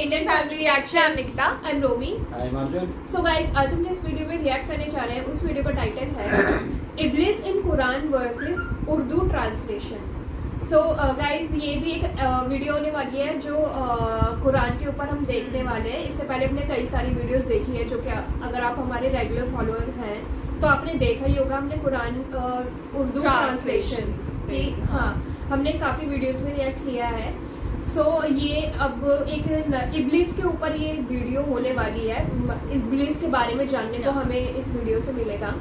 Indian family reaction Nikita and Romi. So guys, आज हम इस वीडियो में रिएक्ट करने जा रहे हैं। उस वीडियो का टाइटल है Iblis in Quran versus Urdu translation. So guys, ये भी एक वीडियो होने वाली है जो कुरान के ऊपर हम देखने वाले हैं। इससे पहले हमने कई सारी वीडियोस देखी है, जो कि अगर आप हमारे रेगुलर फॉलोअर हैं तो आपने देखा ही होगा। हमने कुरान उर्दू ट्रांसलेशन की, हाँ, हमने काफ़ी वीडियोस में रिएक्ट किया है। सो ये अब एक इब्लिस के ऊपर ये वीडियो होने वाली है। इब्लिस के बारे में जानने को हमें इस वीडियो से मिलेगा।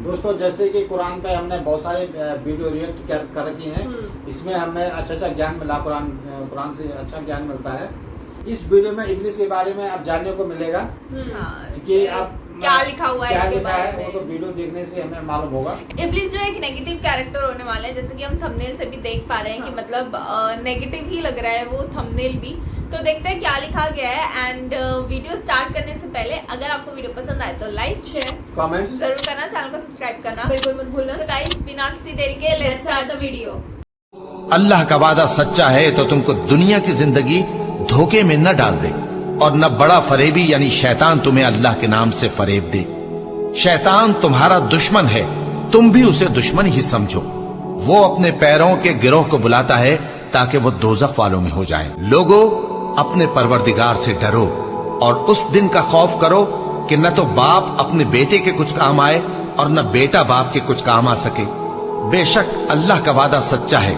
दोस्तों, जैसे कि कुरान पे हमने बहुत सारे वीडियो रिएक्ट कर रखी हैं, इसमें हमें अच्छा ज्ञान मिला, कुरान से अच्छा ज्ञान मिलता है। इस वीडियो में इब्लिस के बारे में अब जानने को मिलेगा कि आप क्या लिखा हुआ है, वो तो वीडियो देखने से हमें मालूम होगा। इब्लिस जो एक नेगेटिव कैरेक्टर होने वाला है, जैसे कि हम थंबनेल से भी देख पा रहे हैं कि मतलब नेगेटिव ही लग रहा है वो थंबनेल भी। तो देखते हैं क्या लिखा गया है। एंड वीडियो स्टार्ट करने से पहले अगर आपको वीडियो पसंद आए तो लाइक शेयर कमेंट जरूर करना, चैनल को सब्सक्राइब करना बिल्कुल मत भूलना। तो गाइस, बिना किसी देरी के लेट्स स्टार्ट द वीडियो। अल्लाह का वादा सच्चा है तो तुमको दुनिया की जिंदगी धोखे में न डाल दे, और न बड़ा फरेबी यानी शैतान तुम्हें अल्लाह के नाम से फरेब दे। शैतान तुम्हारा दुश्मन है, तुम भी उसे दुश्मन ही समझो। वो अपने पैरों के गिरोह को बुलाता है ताकि वो दोजख वालों में हो जाएं। लोगों, अपने परवरदिगार से डरो और उस दिन का खौफ करो कि न तो बाप अपने बेटे के कुछ काम आए और न बेटा बाप के कुछ काम आ सके। बेशक अल्लाह का वादा सच्चा है,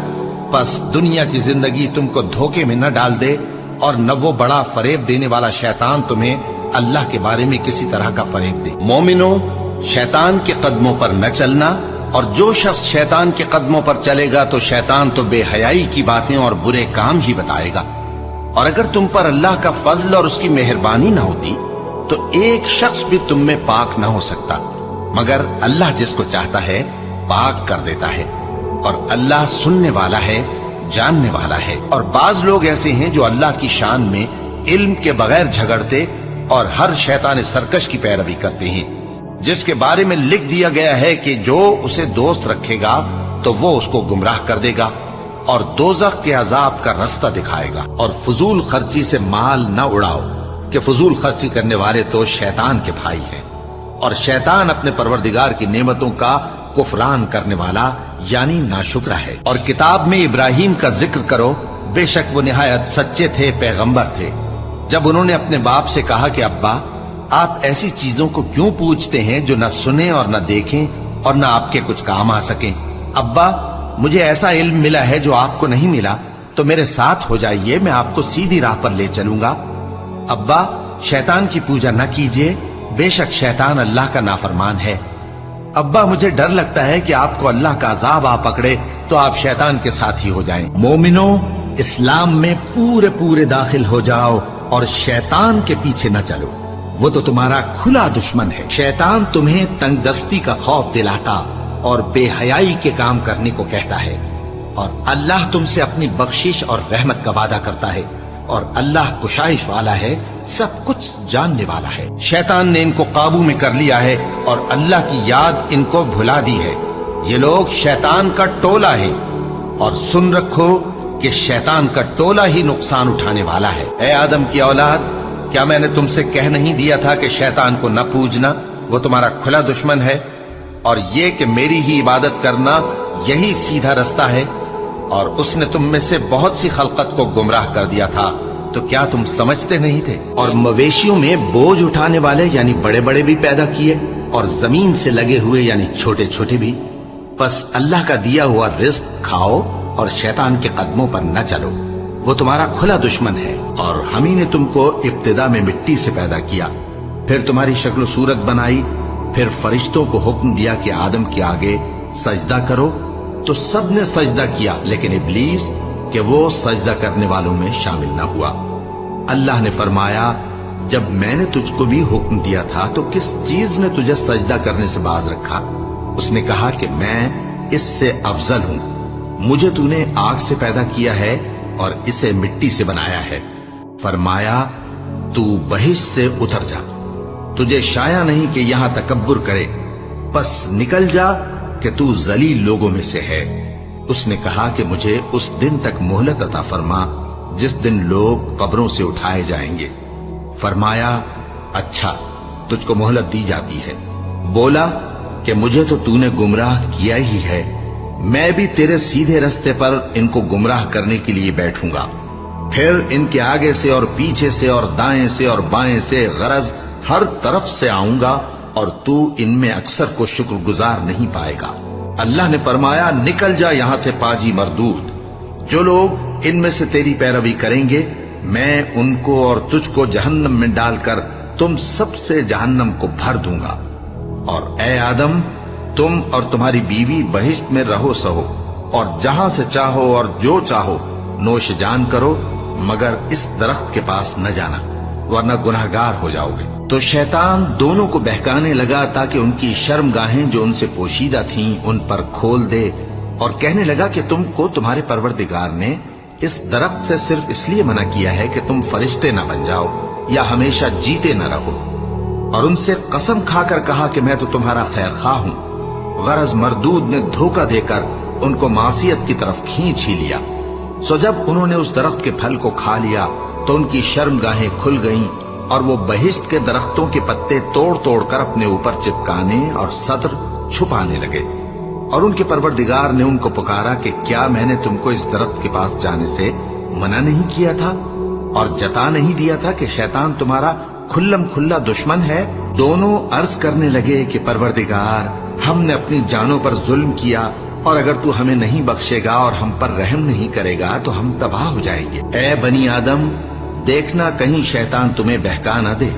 बस दुनिया की जिंदगी तुमको धोखे में न डाल दे, और न वो बड़ा फरेब देने वाला शैतान तुम्हें अल्लाह के बारे में किसी तरह का फरेब दे। मोमिनो, शैतान के कदमों पर न चलना, और जो शख्स शैतान के कदमों पर चलेगा तो शैतान तो बेहयाई की बातें और बुरे काम ही बताएगा। और अगर तुम पर अल्लाह का फजल और उसकी मेहरबानी न होती तो एक शख्स भी तुम में पाक न हो सकता, मगर अल्लाह जिसको चाहता है पाक कर देता है। और अल्लाह सुनने वाला है, जानने वाला है। और बाज लोग ऐसे हैं जो अल्लाह की शान में इल्म के बगैर झगड़ते और हर शैतान सरकश की पैरवी करते हैं, जिसके बारे में लिख दिया गया है कि जो उसे दोस्त रखेगा तो वो उसको गुमराह कर देगा और दोजख के अजाब का रास्ता दिखाएगा। और फजूल खर्ची से माल न उड़ाओ कि फजूल खर्ची करने वाले तो शैतान के भाई हैं, और शैतान अपने परवरदिगार की नेमतों का कुफरान करने वाला यानी नाशुक्र है। और किताब में इब्राहिम का जिक्र करो, बेशक वो निहायत सच्चे थे, पैगंबर थे। जब उन्होंने अपने बाप से कहा कि अब्बा, आप ऐसी चीजों को क्यों पूछते हैं जो न सुने और न देखें और न आपके कुछ काम आ सकें। अब्बा, मुझे ऐसा इल्म मिला है जो आपको नहीं मिला, तो मेरे साथ हो जाइए, मैं आपको सीधी राह पर ले चलूंगा। अब्बा, शैतान की पूजा न कीजिए, बेशक शैतान अल्लाह का नाफरमान है। अब्बा, मुझे डर लगता है कि आपको अल्लाह का अजाब आ पकड़े तो आप शैतान के साथ ही हो जाएं। मोमिनो, इस्लाम में पूरे पूरे दाखिल हो जाओ और शैतान के पीछे न चलो, वो तो तुम्हारा खुला दुश्मन है। शैतान तुम्हें तंगदस्ती का खौफ दिलाता और बेहयाई के काम करने को कहता है, और अल्लाह तुमसे अपनी बख्शिश और रहमत का वादा करता है, और अल्लाह कुशाइश वाला है, सब कुछ जानने वाला है। शैतान ने इनको काबू में कर लिया है और अल्लाह की याद इनको भुला दी है। ये लोग शैतान का टोला है, और सुन रखो कि शैतान का टोला ही नुकसान उठाने वाला है। ए आदम की औलाद, क्या मैंने तुमसे कह नहीं दिया था कि शैतान को न पूजना, वो तुम्हारा खुला दुश्मन है, और ये कि मेरी ही इबादत करना यही सीधा रास्ता है। और उसने तुम में से बहुत सी खलकत को गुमराह कर दिया था, तो क्या तुम समझते नहीं थे। और मवेशियों में बोझ उठाने वाले यानी बड़े बड़े भी पैदा किए, और जमीन से लगे हुए यानी छोटे छोटे भी। बस अल्लाह का दिया हुआ रिज्क खाओ और शैतान के कदमों पर न चलो, वो तुम्हारा खुला दुश्मन है। और हम ही ने तुमको इब्तिदा में मिट्टी से पैदा किया, फिर तुम्हारी शक्ल सूरत बनाई, फिर फरिश्तों को हुक्म दिया कि आदम के आगे सजदा करो, तो सब ने सजदा किया, लेकिन इब्लीस कि वो सजदा करने वालों में शामिल न हुआ। अल्लाह ने फरमाया, जब मैंने तुझको भी हुक्म दिया था तो किस चीज ने तुझे सजदा करने से बाज रखा। उसने कहा कि मैं इससे अफजल हूं, मुझे तूने आग से पैदा किया है और इसे मिट्टी से बनाया है। फरमाया, तू बहिश से उतर जा, तुझे शाया नहीं कि यहां तकब्बुर करे, बस निकल जा कि तू जलील लोगों में से है। उसने कहा कि मुझे उस दिन तक मोहलत अता फरमा जिस दिन लोग कब्रों से उठाए जाएंगे। फरमाया, अच्छा, तुझको मोहलत दी जाती है। बोला कि मुझे तो तूने गुमराह किया ही है, मैं भी तेरे सीधे रास्ते पर इनको गुमराह करने के लिए बैठूंगा। फिर इनके आगे से और पीछे से और दाएं से और बाएं से गरज हर तरफ से आऊंगा और तू इनमें अक्सर को शुक्रगुजार नहीं पाएगा। अल्लाह ने फरमाया, निकल जा यहां से पाजी मरदूद। जो लोग इनमें से तेरी पैरवी करेंगे, मैं उनको और तुझको जहन्नम में डालकर तुम सबसे जहन्नम को भर दूंगा। और ए आदम, तुम और तुम्हारी बीवी बहिश्त में रहो सहो और जहां से चाहो और जो चाहो नोश जान करो, मगर इस दरख्त के पास न जाना, वरना गुनाहगार हो जाओगे। तो शैतान दोनों को बहकाने लगा ताकि उनकी शर्मगाहें जो उनसे पोशीदा थीं उन पर खोल दे, और कहने लगा कि तुमको तुम्हारे परवरदिगार ने इस दरख्त से सिर्फ इसलिए मना किया है कि तुम फरिश्ते न बन जाओ या हमेशा जीते न रहो। और उनसे कसम खाकर कहा कि मैं तो तुम्हारा खैर खा हूं। गरज मरदूद ने धोखा देकर उनको मासियत की तरफ खींच ही लिया। सो जब उन्होंने उस दरख्त के फल को खा लिया तो उनकी शर्मगाहें खुल गईं और वो बहिश्त के दरख्तों के पत्ते तोड़ तोड़ कर अपने ऊपर चिपकाने और सत्र छुपाने लगे। और उनके परवरदिगार ने उनको पुकारा कि क्या मैंने तुमको इस दरख्त के पास जाने से मना नहीं किया था और जता नहीं दिया था कि शैतान तुम्हारा खुल्लम खुल्ला दुश्मन है? दोनों अर्ज करने लगे कि परवरदिगार, हमने अपनी जानों पर जुल्म किया और अगर तू हमें नहीं बख्शेगा और हम पर रहम नहीं करेगा तो हम तबाह हो जाएंगे। ए बनी आदम, देखना कहीं शैतान तुम्हें बहका न दे,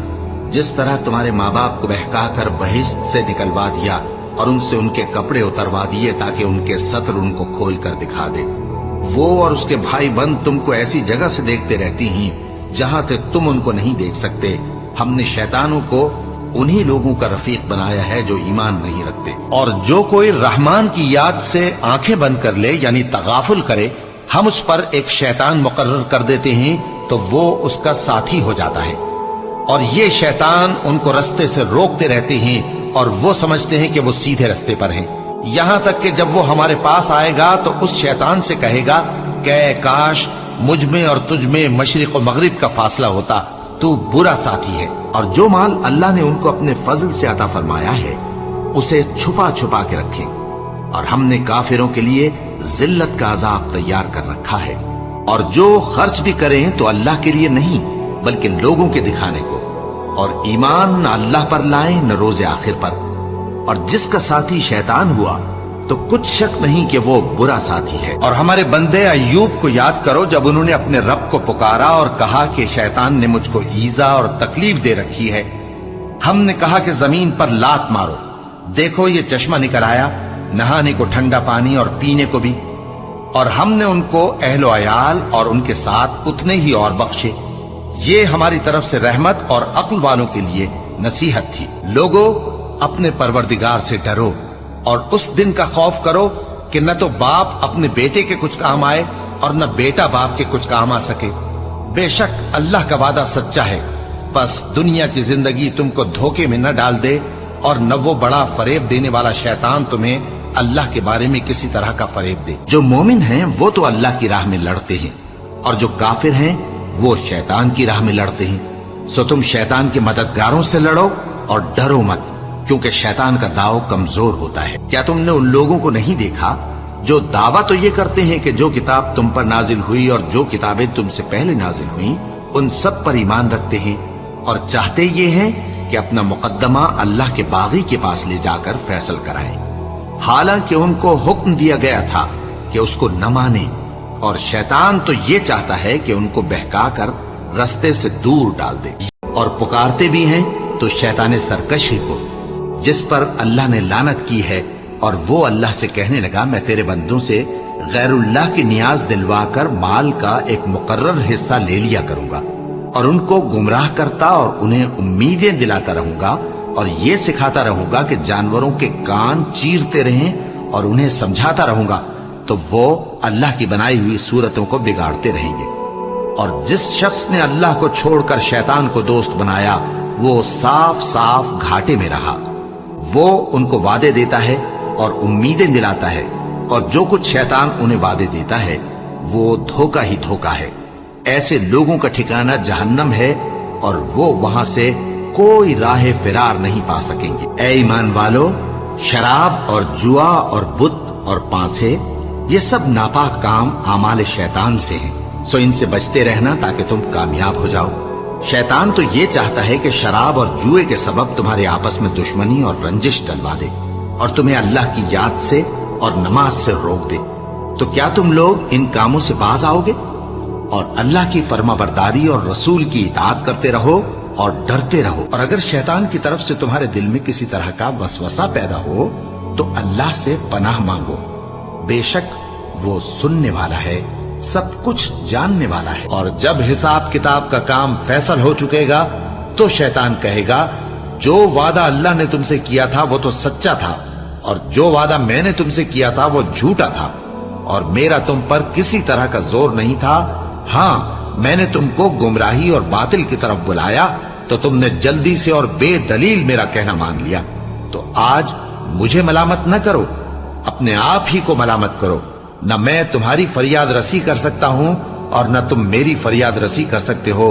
जिस तरह तुम्हारे माँ बाप को बहका कर बहिश्त से निकलवा दिया और उनसे उनके कपड़े उतरवा दिए ताकि उनके सत्र उनको खोल कर दिखा दे। वो और उसके भाई बंद तुमको ऐसी जगह से देखते रहती हैं जहां से तुम उनको नहीं देख सकते। हमने शैतानों को उन्हीं लोगों का रफीक बनाया है जो ईमान नहीं रखते। और जो कोई रहमान की याद से आंखें बंद कर ले यानी तगाफुल करे, हम उस पर एक शैतान मुकर्रर कर देते हैं तो वो उसका साथी हो जाता है। और ये शैतान उनको रास्ते से रोकते रहते हैं और वो समझते हैं कि वो सीधे रास्ते पर हैं। यहां तक कि जब वो हमारे पास आएगा तो उस शैतान से कहेगा कि काश मुझ में और तुझ में मशरिक और मगरिब का फासला होता, तू बुरा साथी है। और जो माल अल्लाह ने उनको अपने फजल से अता फरमाया है उसे छुपा छुपा के रखें। और हमने काफिरों के लिए जिल्लत का अजाब तैयार कर रखा है। और जो खर्च भी करें तो अल्लाह के लिए नहीं बल्कि लोगों के दिखाने को, और ईमान न अल्लाह पर लाएं न रोज़े आखिर पर। और जिसका साथी शैतान हुआ तो कुछ शक नहीं कि वो बुरा साथी है। और हमारे बंदे अय्यूब को याद करो जब उन्होंने अपने रब को पुकारा और कहा कि शैतान ने मुझको ईजा और तकलीफ दे रखी है। हमने कहा कि जमीन पर लात मारो, देखो ये चश्मा निकल आया, नहाने को ठंडा पानी और पीने को भी। और हमने उनको अहलो अयाल और उनके साथ उतने ही और बख्शे। ये हमारी तरफ से रहमत और अक्ल वालों के लिए नसीहत थी। लोगों, अपने परवरदिगार से डरो और उस दिन का खौफ करो कि न तो बाप अपने बेटे के कुछ काम आए और न बेटा बाप के कुछ काम आ सके। बेशक अल्लाह का वादा सच्चा है, बस दुनिया की जिंदगी तुमको धोखे में न डाल दे और न वो बड़ा फरेब देने वाला शैतान तुम्हें अल्लाह के बारे में किसी तरह का फरेब दे। जो मोमिन हैं वो तो अल्लाह की राह में लड़ते हैं और जो काफिर हैं वो शैतान की राह में लड़ते हैं। सो तुम शैतान के मददगारों से लड़ो और डरो मत, क्योंकि शैतान का दाव कमजोर होता है। क्या तुमने उन लोगों को नहीं देखा जो दावा तो ये करते हैं कि जो किताब तुम पर नाजिल हुई और जो किताबें तुमसे पहले नाजिल हुई उन सब पर ईमान रखते हैं और चाहते ये हैं कि अपना मुकद्दमा अल्लाह के बागी के पास ले जाकर फैसल कराएं, हालांकि उनको हुक्म दिया गया था कि उसको न माने। और शैतान तो ये चाहता है कि उनको बहकाकर रास्ते से दूर डाल दे। और पुकारते भी हैं तो शैतान सरकश ही को, जिस पर अल्लाह ने लानत की है। और वो अल्लाह से कहने लगा, मैं तेरे बंदों से गैरुल्लाह की नियाज दिलवाकर माल का एक मुकर्रर हिस्सा ले लिया करूंगा और उनको गुमराह करता और उन्हें उम्मीदें दिलाता रहूंगा और ये सिखाता रहूंगा कि जानवरों के कान चीरते रहें और उन्हें समझाता रहूंगा, तो वो अल्लाह की बनाई हुई सूरतों को बिगाड़ते रहेंगे। और जिस शख्स ने अल्लाह को छोड़कर शैतान को दोस्त बनाया वो साफ साफ घाटे में रहा। वो उनको वादे देता है और उम्मीदें दिलाता है और जो कुछ शैतान उन्हें वादे देता है वो धोखा ही धोखा है। ऐसे लोगों का ठिकाना जहन्नम है और वो वहां से कोई राह फिरार नहीं पा सकेंगे। ऐ ईमान वालो, शराब और जुआ और बुत और पांसे ये सब नापाक काम आमाल शैतान से हैं, सो इनसे बचते रहना ताकि तुम कामयाब हो जाओ। शैतान तो ये चाहता है कि शराब और जुए के सबब तुम्हारे आपस में दुश्मनी और रंजिश डलवा दे और तुम्हें अल्लाह की याद से और नमाज से रोक दे। तो क्या तुम लोग इन कामों से बाज आओगे और अल्लाह की फर्माबरदारी और रसूल की इताअत करते रहो और डरते रहो। और अगर शैतान की तरफ से तुम्हारे दिल में किसी तरह का वसवसा पैदा हो तो अल्लाह से पनाह मांगो, बेशक वो सुनने वाला है, सब कुछ जानने वाला है। और जब हिसाब किताब का काम फैसल हो चुकेगा तो शैतान कहेगा, जो वादा अल्लाह ने तुमसे किया था वो तो सच्चा था और जो वादा मैंने तुमसे किया था वो झूठा था और मेरा तुम पर किसी तरह का जोर नहीं था। हाँ, मैंने तुमको गुमराही और बातिल की तरफ बुलाया तो तुमने जल्दी से और बेदलील मेरा कहना मान लिया। तो आज मुझे मलामत न करो, अपने आप ही को मलामत करो। न मैं तुम्हारी फरियाद रसी कर सकता हूं और न तुम मेरी फरियाद रसी कर सकते हो।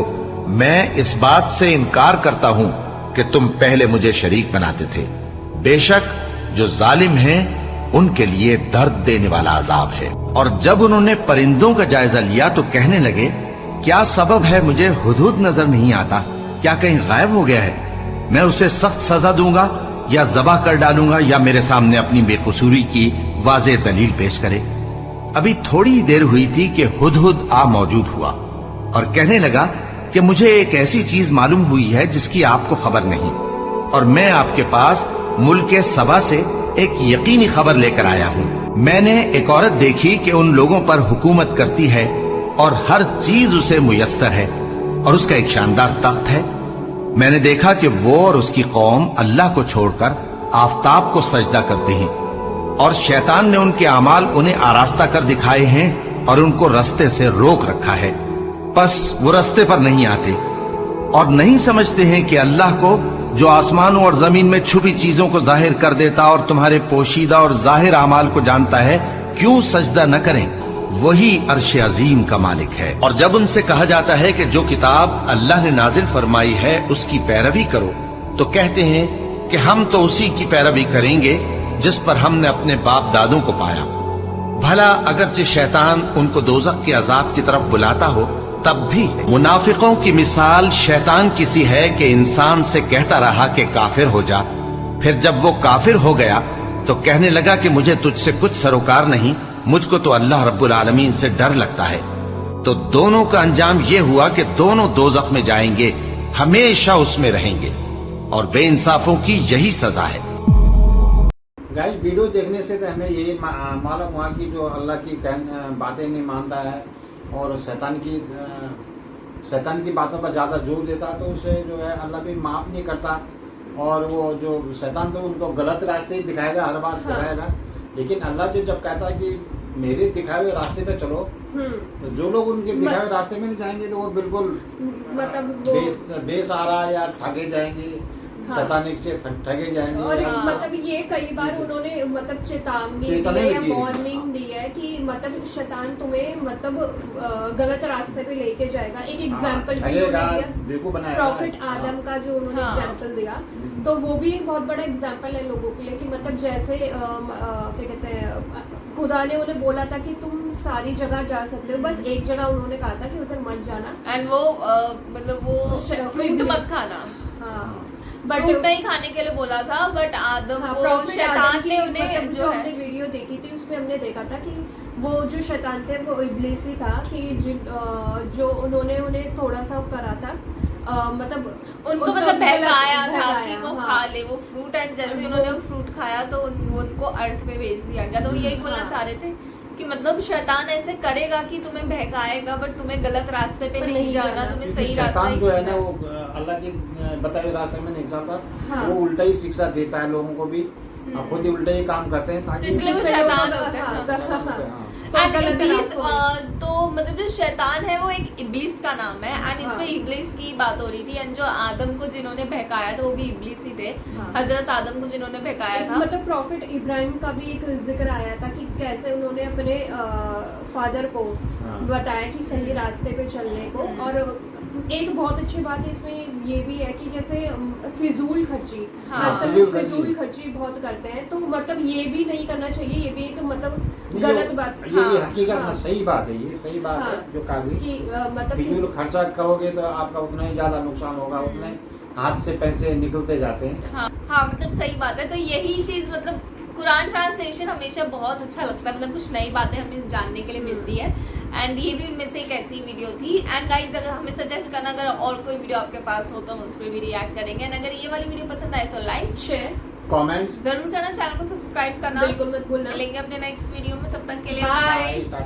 मैं इस बात से इनकार करता हूं कि तुम पहले मुझे शरीक बनाते थे। बेशक जो जालिम हैं उनके लिए दर्द देने वाला अजाब है। और जब उन्होंने परिंदों का जायजा लिया तो कहने लगे, क्या सबब है मुझे हुदहुद नजर नहीं आता, क्या कहीं गायब हो गया है? मैं उसे सख्त सजा दूंगा या जबा कर डालूंगा या मेरे सामने अपनी बेकसूरी की वाज़े दलील पेश करे। अभी थोड़ी ही देर हुई थी कि हुदहुद आ मौजूद हुआ और कहने लगा कि मुझे एक ऐसी चीज मालूम हुई है जिसकी आपको खबर नहीं और मैं आपके पास मुल्क सबा से एक यकीनी खबर लेकर आया हूँ। मैंने एक औरत देखी कि उन लोगों पर हुकूमत करती है और हर चीज उसे मुयस्सर है और उसका एक शानदार तख्त है। मैंने देखा कि वो और उसकी कौम अल्लाह को छोड़कर आफताब को सजदा करते हैं और शैतान ने उनके अमाल उन्हें आरास्ता कर दिखाए हैं और उनको रास्ते से रोक रखा है। बस वो रास्ते पर नहीं आते और नहीं समझते हैं कि अल्लाह को जो आसमानों और जमीन में छुपी चीजों को जाहिर कर देता और तुम्हारे पोशीदा और जाहिर अमाल को जानता है, क्यों सजदा न करें? वही अर्श अजीम का मालिक है। और जब उनसे कहा जाता है कि जो किताब अल्लाह ने नाजिल फरमाई है उसकी पैरवी करो, तो कहते हैं कि हम तो उसी की पैरवी करेंगे जिस पर हमने अपने बाप दादों को पाया। भला अगरचे शैतान उनको दोजख के अजाब की तरफ बुलाता हो तब भी। मुनाफिकों की मिसाल शैतान की सी है कि इंसान से कहता रहा कि काफिर हो जा, फिर जब वो काफिर हो गया तो कहने लगा कि मुझे तुझसे कुछ सरोकार नहीं, मुझको तो अल्लाह रब्बुल आलमीन से डर लगता है। तो दोनों का अंजाम ये हुआ कि दोनों दोजख में जाएंगे, हमेशा उसमें रहेंगे और बेइंसाफों की यही सजा है। गाइस, वीडियो देखने से तो हमें यही मालूम हुआ कि जो अल्लाह की बातें नहीं मानता है और शैतान की बातों पर ज़्यादा जोर देता तो उसे जो है अल्लाह भी माफ़ नहीं करता और वो जो शैतान तो उनको गलत रास्ते ही दिखाएगा, हर बार दिखाएगा। लेकिन अल्लाह जब कहता है कि मेरे दिखाए हुए रास्ते पे चलो, तो जो लोग उनके दिखाए हुए रास्ते में नहीं जाएंगे तो वो बिल्कुल मतलब बेसहारा या ठगे जाएंगे, शैतानिक से ठगे जाएंगे। और मतलब ये कई बार उन्होंने मतलब चेतावनी दी है या वार्निंग दी है कि मतलब शैतान तुम्हें मतलब गलत रास्ते पे लेके जाएगा। एक एग्जांपल भी दिया प्रॉफिट आदम का, जो उन्होंने एग्जांपल दिया, तो वो भी एक बहुत बड़ा एग्जांपल है लोगों के लिए कि मतलब जैसे क्या कहते हैं, खुदा ने उन्हें बोला था कि तुम सारी जगह जा सकते हो, बस एक जगह उन्होंने कहा था कि उधर मत जाना एंड वो मतलब वो फ्रूट मत खाना, बट फ्रूट नहीं खाने के लिए बोला था। बट आदम को शैतान ने उन्हें जो हमने वीडियो देखी थी उसमें हमने देखा था कि वो जो शैतान थे वो इब्लीस ही था कि जो उन्होंने उन्हें थोड़ा सा करा था, मतलब उनको मतलब बहकाया था कि वो खा ले वो फ्रूट, एंड जैसे उन्होंने वो फ्रूट खाया तो उनको अर्थ पे भेज दिया गया। तो यही बोलना चाह रहे थे कि मतलब शैतान ऐसे करेगा कि तुम्हें बहकाएगा बट तुम्हें गलत रास्ते पे नहीं जाना, तुम्हें सही रास्ता ही जो है ना वो अल्लाह के बताए हुए रास्ते में नहीं चलता, वो उल्टा ही शिक्षा देता है लोगों को भी, खुद ही उल्टा ही काम करते हैं, तो इसलिए वो शैतान होते हैं। तो And गलत इब्लीस, रास्तों में। तो मतलब जो शैतान है वो एक इब्लीस का नाम है एंड हाँ। इसमें इब्लीस की बात हो रही थी एंड जो आदम को जिन्होंने बहकाया था वो भी इब्लीस ही थे, हाँ। हजरत आदम को जिन्होंने बहकाया था। मतलब प्रॉफिट इब्राहिम का भी एक जिक्र आया था कि कैसे उन्होंने अपने फादर को हाँ। बताया कि सही रास्ते पे चलने को। और एक बहुत अच्छी बात इसमें ये भी है कि जैसे फिजूल खर्ची, हाँ। आजकल फिजूल लोग खर्ची। फिजूल खर्ची बहुत करते हैं, तो मतलब ये भी नहीं करना चाहिए, ये भी एक मतलब ये गलत बात ये भी हाँ, हकीकत में हाँ। सही बात है, ये सही बात हाँ। है जो काबिल कि मतलब फिजूल खर्चा करोगे तो आपका उतना ही ज्यादा नुकसान होगा, उतने हाथ से पैसे निकलते जाते हैं। हाँ मतलब सही बात है। तो यही चीज़ मतलब कुरान ट्रांसलेशन हमेशा बहुत अच्छा लगता है, मतलब कुछ नई बातें हमें जानने के लिए मिलती है एंड ये भी उनमें से एक ऐसी वीडियो थी। एंड गाइज अगर हमें सजेस्ट करना, अगर और कोई वीडियो आपके पास हो तो हम उस पर भी रिएक्ट करेंगे एंड अगर ये वाली वीडियो पसंद आए तो लाइक शेयर कमेंट्स जरूर करना, चैनल को सब्सक्राइब करना। बिल्कुल मत भूलना। मिलेंगे अपने नेक्स्ट वीडियो में, तब तक के लिए Bye. बाय।